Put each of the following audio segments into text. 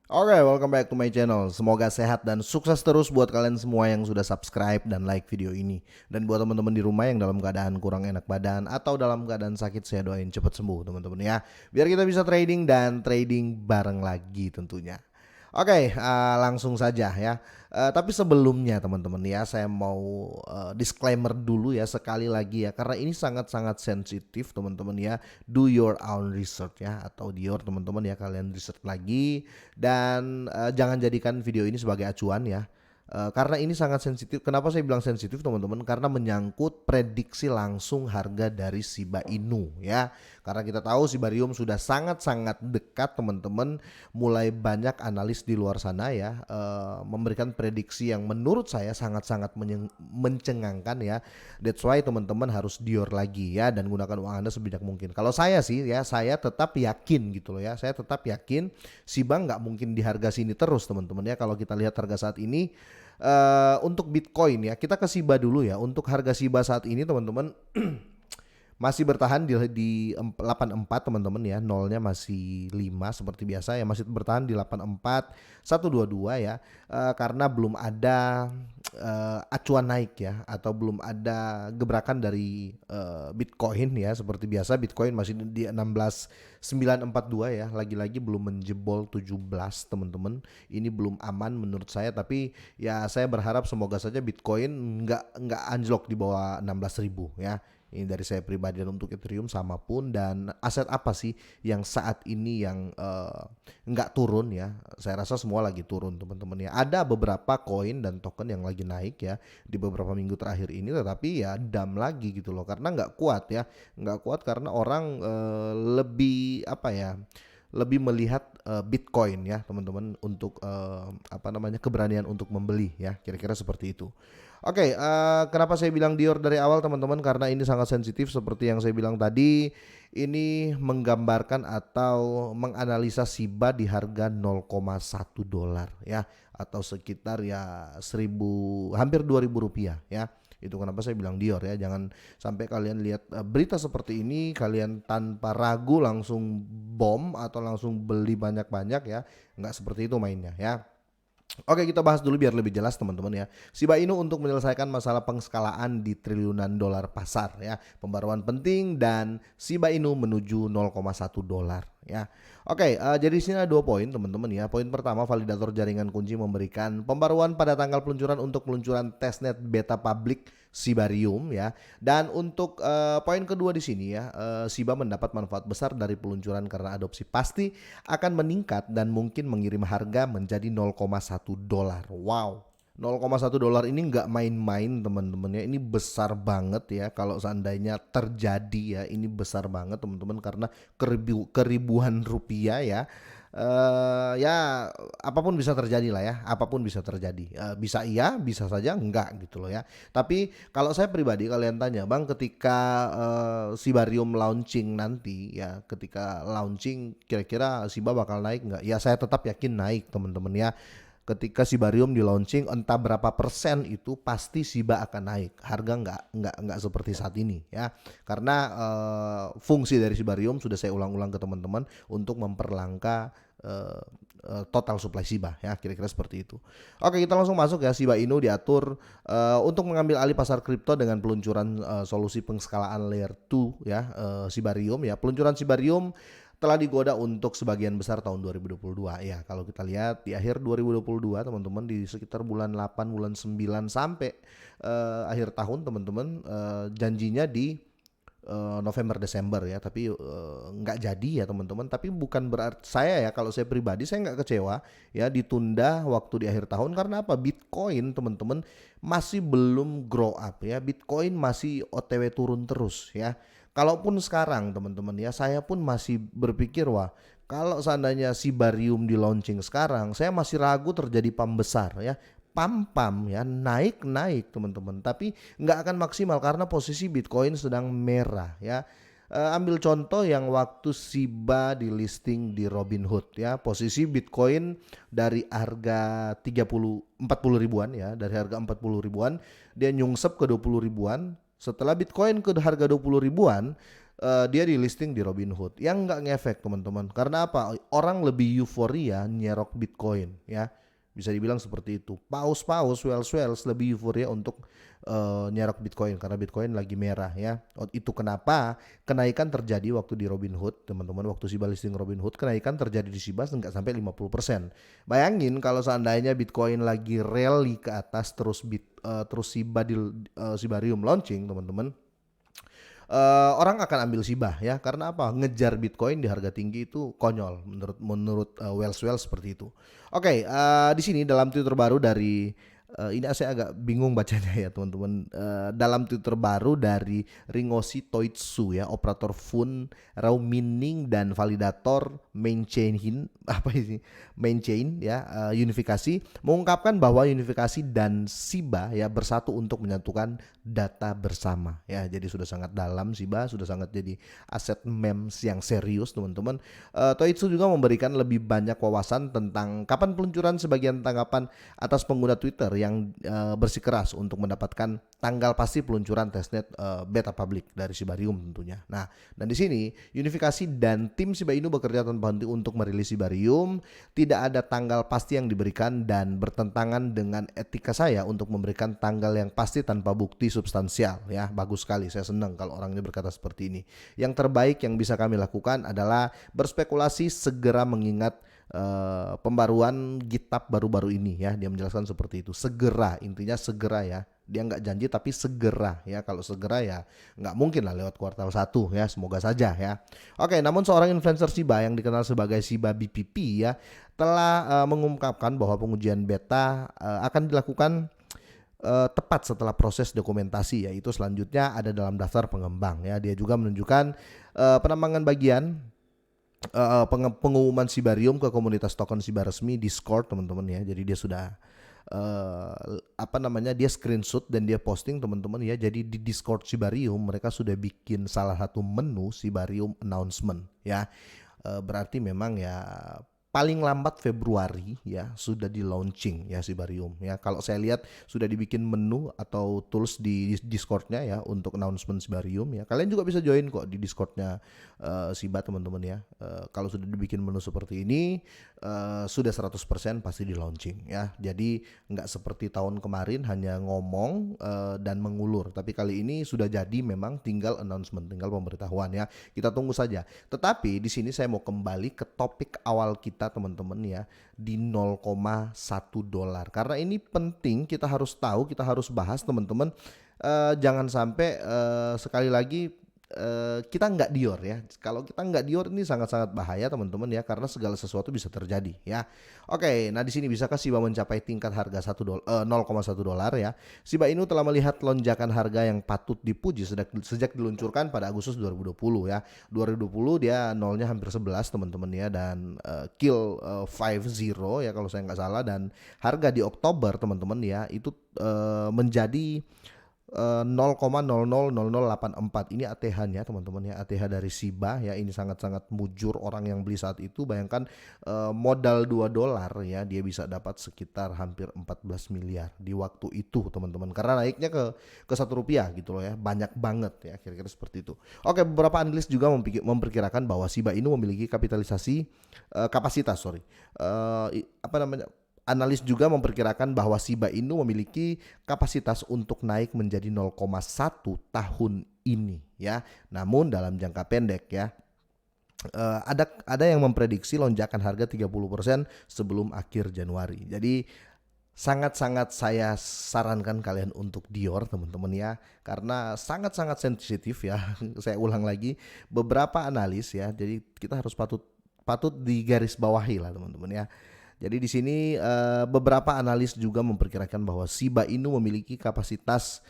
Oke, welcome back to my channel. Semoga sehat dan sukses terus buat kalian semua yang sudah subscribe dan like video ini. Dan buat teman-teman di rumah yang dalam keadaan kurang enak badan atau dalam keadaan sakit, saya doain cepat sembuh teman-teman ya. Biar kita bisa trading dan trading bareng lagi tentunya. Oke, langsung saja ya. Tapi sebelumnya teman-teman ya, saya mau disclaimer dulu ya sekali lagi ya, karena ini sangat-sangat sensitif teman-teman ya. Do your own research ya, atau dior teman-teman ya, kalian research lagi dan jangan jadikan video ini sebagai acuan ya. Karena ini sangat sensitif. Kenapa saya bilang sensitif teman-teman? Karena menyangkut prediksi langsung harga dari Shiba Inu ya. Karena kita tahu Shibarium sudah sangat-sangat dekat teman-teman. Mulai banyak analis di luar sana ya memberikan prediksi yang menurut saya sangat-sangat mencengangkan ya. That's why teman-teman harus dior lagi ya, dan gunakan uang Anda sebijak mungkin. Kalau saya sih ya, saya tetap yakin gitu loh ya. Saya tetap yakin Shiba nggak mungkin di harga sini terus teman-teman ya. Kalau kita lihat harga saat ini untuk Bitcoin ya, kita ke Shiba dulu ya. Untuk harga Shiba saat ini teman-teman masih bertahan di 84 teman-teman ya, nolnya masih 5 seperti biasa ya, masih bertahan di 84 122 ya, karena belum ada acuan naik ya, atau belum ada gebrakan dari Bitcoin ya. Seperti biasa Bitcoin masih di 16.942 ya, lagi-lagi belum menjebol 17 teman-teman. Ini belum aman menurut saya, tapi ya saya berharap semoga saja Bitcoin nggak anjlok di bawah 16.000 ya. Ini dari saya pribadi. Dan untuk Ethereum sama pun. Dan aset apa sih yang saat ini yang nggak turun ya? Saya rasa semua lagi turun teman-teman ya. Ada beberapa koin dan token yang lagi naik ya di beberapa minggu terakhir ini, tetapi ya dam lagi gitu loh, karena nggak kuat ya. Nggak kuat karena orang lebih apa ya, lebih melihat Bitcoin ya teman-teman untuk apa namanya, keberanian untuk membeli ya, kira-kira seperti itu. Oke, kenapa saya bilang Dior dari awal teman-teman? Karena ini sangat sensitif seperti yang saya bilang tadi. Ini menggambarkan atau menganalisa Shiba di harga 0,1 dolar ya, atau sekitar ya 1000, hampir 2000 rupiah ya. Itu kenapa saya bilang Dior ya. Jangan sampai kalian lihat berita seperti ini kalian tanpa ragu langsung bom atau langsung beli banyak-banyak ya. Nggak seperti itu mainnya ya. Oke, kita bahas dulu biar lebih jelas teman-teman ya. Shiba Inu untuk menyelesaikan masalah pengskalaan di triliunan dolar pasar ya. Pembaruan penting dan Shiba Inu menuju 0,1 dolar ya. Oke, jadi di sini ada 2 poin teman-teman ya. Poin pertama, validator jaringan kunci memberikan pembaruan pada tanggal peluncuran untuk peluncuran testnet beta public Shibarium ya. Dan untuk poin kedua di sini ya, Shiba mendapat manfaat besar dari peluncuran karena adopsi pasti akan meningkat dan mungkin mengirim harga menjadi 0,1 dolar. Wow. 0,1 dolar ini nggak main-main teman-teman ya. Ini besar banget ya kalau seandainya terjadi ya. Ini besar banget teman-teman, karena keribuan rupiah ya. Ya apapun bisa terjadi lah ya, apapun bisa terjadi. Bisa iya, bisa saja enggak gitu loh ya. Tapi kalau saya pribadi, kalian tanya bang, ketika Shibarium launching nanti ya, ketika launching kira-kira Shiba bakal naik nggak? Ya saya tetap yakin naik teman-teman ya. Ketika Shibarium di launching entah berapa persen itu pasti Shiba akan naik. Harga nggak seperti saat ini ya. Karena fungsi dari Shibarium sudah saya ulang-ulang ke teman-teman untuk memperlangka total supply Shiba ya, kira-kira seperti itu. Oke, kita langsung masuk ya. Shiba Inu diatur untuk mengambil alih pasar kripto dengan peluncuran solusi pengskalaan layer 2 ya, Shibarium ya. Peluncuran Shibarium telah digoda untuk sebagian besar tahun 2022 ya. Kalau kita lihat di akhir 2022 teman-teman, di sekitar bulan 8 bulan 9 sampai akhir tahun teman-teman, janjinya di November Desember ya, tapi nggak jadi ya teman-teman. Tapi bukan berarti saya ya, kalau saya pribadi saya nggak kecewa ya ditunda waktu di akhir tahun. Karena apa? Bitcoin teman-teman masih belum grow up ya. Bitcoin masih OTW turun terus ya. Kalaupun sekarang teman-teman ya, saya pun masih berpikir wah, kalau seandainya Shibarium di launching sekarang, saya masih ragu terjadi pump besar ya. Pam ya, naik teman-teman, tapi nggak akan maksimal karena posisi Bitcoin sedang merah ya. Ambil contoh yang waktu Shiba di listing di Robinhood ya, posisi Bitcoin dari harga 40 ribuan ya, dari harga 40 ribuan dia nyungsep ke 20 ribuan. Setelah Bitcoin ke harga 20 ribuan, dia di listing di Robinhood yang nggak ngefek teman-teman. Karena apa? Orang lebih euforia nyerok Bitcoin ya. Bisa dibilang seperti itu. Paus-paus, whales lebih euforia untuk nyerok Bitcoin karena Bitcoin lagi merah ya. Itu kenapa kenaikan terjadi waktu di Robinhood, teman-teman. Waktu SIBA listing Robinhood, kenaikan terjadi di SIBA nggak sampai 50%. Bayangin kalau seandainya Bitcoin lagi rally ke atas terus terus SIBA di Sibarium launching, teman-teman. Orang akan ambil SIBA ya, karena apa? Ngejar Bitcoin di harga tinggi itu konyol menurut Wells seperti itu. Oke, di sini dalam Twitter baru dari ini saya agak bingung bacanya ya teman-teman. Dalam Twitter baru dari Ringoshi Toitsu ya, operator fund raw mining dan validator main chain ya, unifikasi mengungkapkan bahwa unifikasi dan SIBA ya bersatu untuk menyatukan data bersama ya. Jadi sudah sangat dalam SIBA, sudah sangat jadi aset MEMS yang serius teman-teman. Toitsu juga memberikan lebih banyak wawasan tentang kapan peluncuran sebagian tanggapan atas pengguna Twitter yang bersikeras untuk mendapatkan tanggal pasti peluncuran testnet beta public dari Sibarium tentunya. Nah, dan di sini unifikasi dan tim Shiba Inu bekerja tanpa henti untuk merilis Sibarium. Tidak ada tanggal pasti yang diberikan dan bertentangan dengan etika saya untuk memberikan tanggal yang pasti tanpa bukti substansial ya. Bagus sekali, saya senang kalau orangnya berkata seperti ini. Yang terbaik yang bisa kami lakukan adalah berspekulasi segera mengingat pembaruan GitHub baru-baru ini ya. Dia menjelaskan seperti itu, segera, intinya segera ya. Dia nggak janji tapi segera ya. Kalau segera ya nggak mungkin lah lewat kuartal 1 ya, semoga saja ya. Oke, namun seorang influencer SIBA yang dikenal sebagai SIBA BPP ya telah mengungkapkan bahwa pengujian beta akan dilakukan tepat setelah proses dokumentasi, yaitu selanjutnya ada dalam daftar pengembang ya. Dia juga menunjukkan penambangan bagian pengumuman Sibarium ke komunitas token SIBA resmi Discord teman-teman ya. Jadi dia sudah dia screenshot dan dia posting teman-teman ya. Jadi di Discord Sibarium mereka sudah bikin salah satu menu Sibarium announcement ya. Berarti memang ya paling lambat Februari ya sudah di launching ya Sibarium ya. Kalau saya lihat sudah dibikin menu atau tools di Discordnya ya untuk announcement Sibarium ya. Kalian juga bisa join kok di Discordnya Siba teman-teman ya. Kalau sudah dibikin menu seperti ini sudah 100% pasti di launching ya. Jadi nggak seperti tahun kemarin hanya ngomong dan mengulur, tapi kali ini sudah jadi, memang tinggal announcement, tinggal pemberitahuan ya. Kita tunggu saja. Tetapi di sini saya mau kembali ke topik awal kita teman-teman ya, di 0,1 dolar. Karena ini penting, kita harus tahu, kita harus bahas teman-teman. Jangan sampai sekali lagi kita nggak dior ya. Kalau kita nggak dior ini sangat-sangat bahaya teman-teman ya, karena segala sesuatu bisa terjadi ya. Oke, nah di sini bisakah SIBA mencapai tingkat harga 0,1 dolar ya? SIBA Inu telah melihat lonjakan harga yang patut dipuji sejak diluncurkan pada Agustus 2020 ya. 2020 dia nolnya hampir 11 teman-teman ya, dan kill 50 ya kalau saya nggak salah, dan harga di Oktober teman-teman ya itu menjadi 0,000084. Ini ATH-nya teman-teman ya, ATH dari SIBA ya. Ini sangat-sangat mujur orang yang beli saat itu. Bayangkan modal 2 dolar ya, dia bisa dapat sekitar hampir 14 miliar di waktu itu teman-teman, karena naiknya ke 1 rupiah gitu loh ya. Banyak banget ya, kira-kira seperti itu. Oke, beberapa analis juga memperkirakan bahwa SIBA ini memiliki Analis juga memperkirakan bahwa SIBA Inu memiliki kapasitas untuk naik menjadi 0,1 tahun ini ya. Namun dalam jangka pendek ya, ada yang memprediksi lonjakan harga 30% sebelum akhir Januari. Jadi sangat-sangat saya sarankan kalian untuk dior teman-teman ya, karena sangat-sangat sensitif ya. Saya ulang lagi, beberapa analis ya, jadi kita harus patut digarisbawahi lah teman-teman ya. Jadi di sini beberapa analis juga memperkirakan bahwa SIBA Inu memiliki kapasitas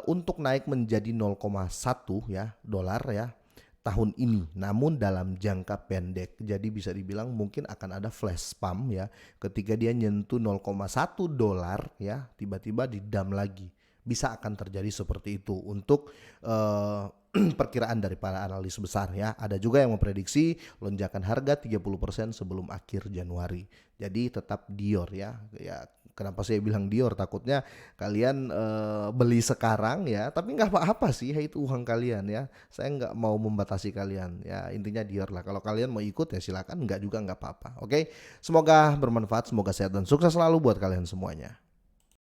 untuk naik menjadi 0,1 ya dolar ya tahun ini. Namun dalam jangka pendek, jadi bisa dibilang mungkin akan ada flash pump ya, ketika dia nyentuh 0,1 dolar ya, tiba-tiba didam lagi. Bisa akan terjadi seperti itu untuk perkiraan dari para analis besar ya. Ada juga yang memprediksi lonjakan harga 30% sebelum akhir Januari. Jadi tetap dior ya. Kenapa saya bilang Dior? Takutnya kalian beli sekarang ya, tapi nggak apa-apa sih, ya itu uang kalian ya. Saya nggak mau membatasi kalian ya, intinya Dior lah. Kalau kalian mau ikut ya silakan, nggak juga nggak apa-apa. Oke, semoga bermanfaat, semoga sehat dan sukses selalu buat kalian semuanya.